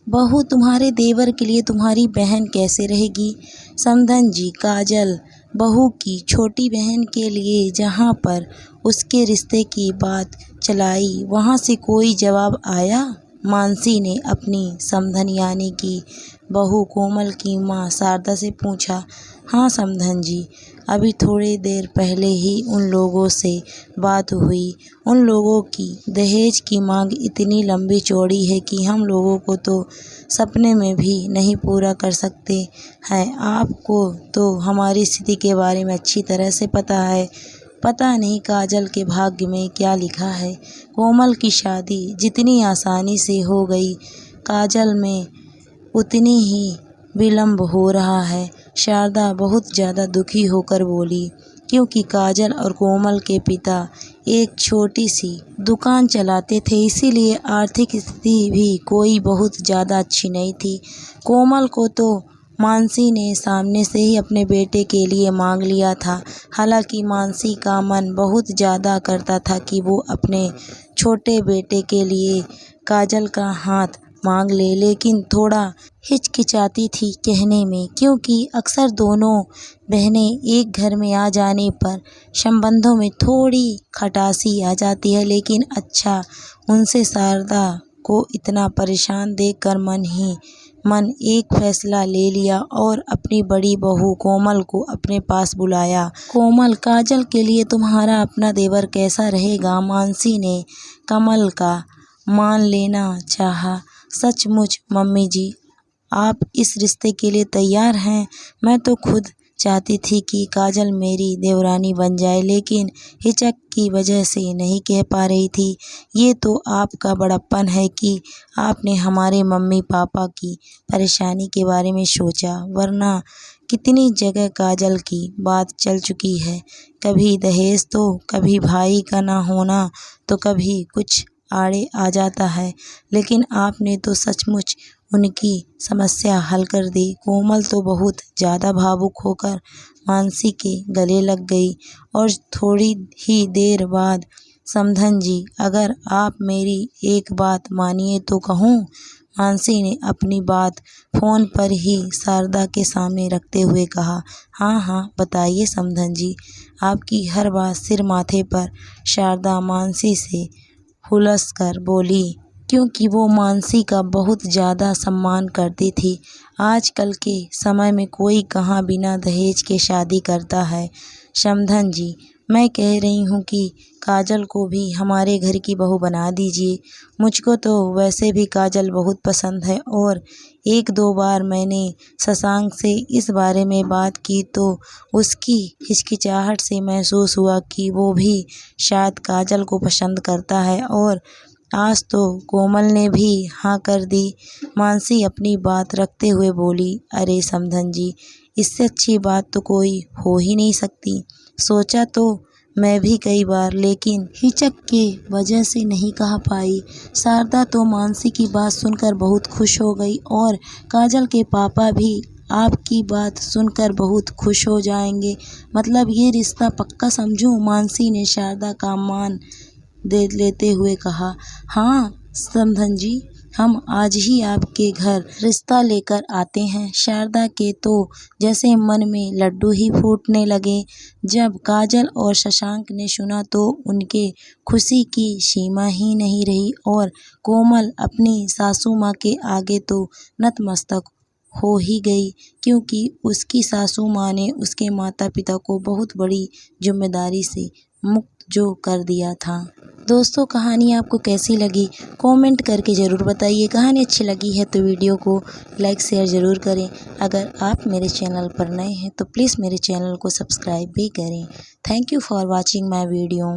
बहू तुम्हारे देवर के लिए तुम्हारी बहन कैसे रहेगी? समधन जी, काजल बहू की छोटी बहन के लिए जहाँ पर उसके रिश्ते की बात चलाई वहाँ से कोई जवाब आया? मानसी ने अपनी समधन यानी कि बहू कोमल की माँ शारदा से पूछा। हाँ समधन जी, अभी थोड़ी देर पहले ही उन लोगों से बात हुई। उन लोगों की दहेज की मांग इतनी लंबी चौड़ी है कि हम लोगों को तो सपने में भी नहीं पूरा कर सकते हैं। आपको तो हमारी स्थिति के बारे में अच्छी तरह से पता है। पता नहीं काजल के भाग्य में क्या लिखा है। कोमल की शादी जितनी आसानी से हो गई, काजल में उतनी ही विलम्ब हो रहा है। शारदा बहुत ज़्यादा दुखी होकर बोली, क्योंकि काजल और कोमल के पिता एक छोटी सी दुकान चलाते थे, इसीलिए आर्थिक स्थिति भी कोई बहुत ज़्यादा अच्छी नहीं थी। कोमल को तो मानसी ने सामने से ही अपने बेटे के लिए मांग लिया था। हालांकि मानसी का मन बहुत ज़्यादा करता था कि वो अपने छोटे बेटे के लिए काजल का हाथ मांग ले, लेकिन थोड़ा हिचकिचाती थी कहने में, क्योंकि अक्सर दोनों बहनें एक घर में आ जाने पर संबंधों में थोड़ी खटासी आ जाती है। लेकिन अच्छा, उनसे शारदा को इतना परेशान देखकर मन एक फैसला ले लिया और अपनी बड़ी बहू कोमल को अपने पास बुलाया। कोमल, काजल के लिए तुम्हारा अपना देवर कैसा रहेगा? मानसी ने कमल का मान लेना चाहा। सचमुच मम्मी जी, आप इस रिश्ते के लिए तैयार हैं? मैं तो खुद चाहती थी कि काजल मेरी देवरानी बन जाए, लेकिन हिचक की वजह से नहीं कह पा रही थी। ये तो आपका बड़प्पन है कि आपने हमारे मम्मी पापा की परेशानी के बारे में सोचा, वरना कितनी जगह काजल की बात चल चुकी है। कभी दहेज तो कभी भाई का ना होना, तो कभी कुछ आड़े आ जाता है, लेकिन आपने तो सचमुच उनकी समस्या हल कर दी। कोमल तो बहुत ज़्यादा भावुक होकर मानसी के गले लग गई और थोड़ी ही देर बाद, समधन जी, अगर आप मेरी एक बात मानिए तो कहूँ? मानसी ने अपनी बात फ़ोन पर ही शारदा के सामने रखते हुए कहा। हाँ हाँ बताइए समधन जी, आपकी हर बात सिर माथे पर। शारदा मानसी से हुलस कर बोली, क्योंकि वो मानसी का बहुत ज़्यादा सम्मान करती थी। आजकल के समय में कोई कहाँ बिना दहेज के शादी करता है। समधन जी, मैं कह रही हूँ कि काजल को भी हमारे घर की बहू बना दीजिए। मुझको तो वैसे भी काजल बहुत पसंद है, और एक दो बार मैंने शशांक से इस बारे में बात की तो उसकी हिचकिचाहट से महसूस हुआ कि वो भी शायद काजल को पसंद करता है, और आज तो कोमल ने भी हाँ कर दी। मानसी अपनी बात रखते हुए बोली, अरे समधन जी, इससे अच्छी बात तो कोई हो ही नहीं सकती। सोचा तो मैं भी कई बार, लेकिन हिचक के वजह से नहीं कह पाई। शारदा तो मानसी की बात सुनकर बहुत खुश हो गई, और काजल के पापा भी आपकी बात सुनकर बहुत खुश हो जाएंगे। मतलब ये रिश्ता पक्का समझूं? मानसी ने शारदा का मान दे लेते हुए कहा। हाँ समधन जी, हम आज ही आपके घर रिश्ता लेकर आते हैं। शारदा के तो जैसे मन में लड्डू ही फूटने लगे। जब काजल और शशांक ने सुना तो उनके खुशी की सीमा ही नहीं रही, और कोमल अपनी सासू माँ के आगे तो नतमस्तक हो ही गई, क्योंकि उसकी सासू माँ ने उसके माता पिता को बहुत बड़ी जिम्मेदारी से मुक्त जो कर दिया था। दोस्तों, कहानी आपको कैसी लगी कमेंट करके ज़रूर बताइए। कहानी अच्छी लगी है तो वीडियो को लाइक शेयर ज़रूर करें। अगर आप मेरे चैनल पर नए हैं तो प्लीज़ मेरे चैनल को सब्सक्राइब भी करें। Thank you for watching my video.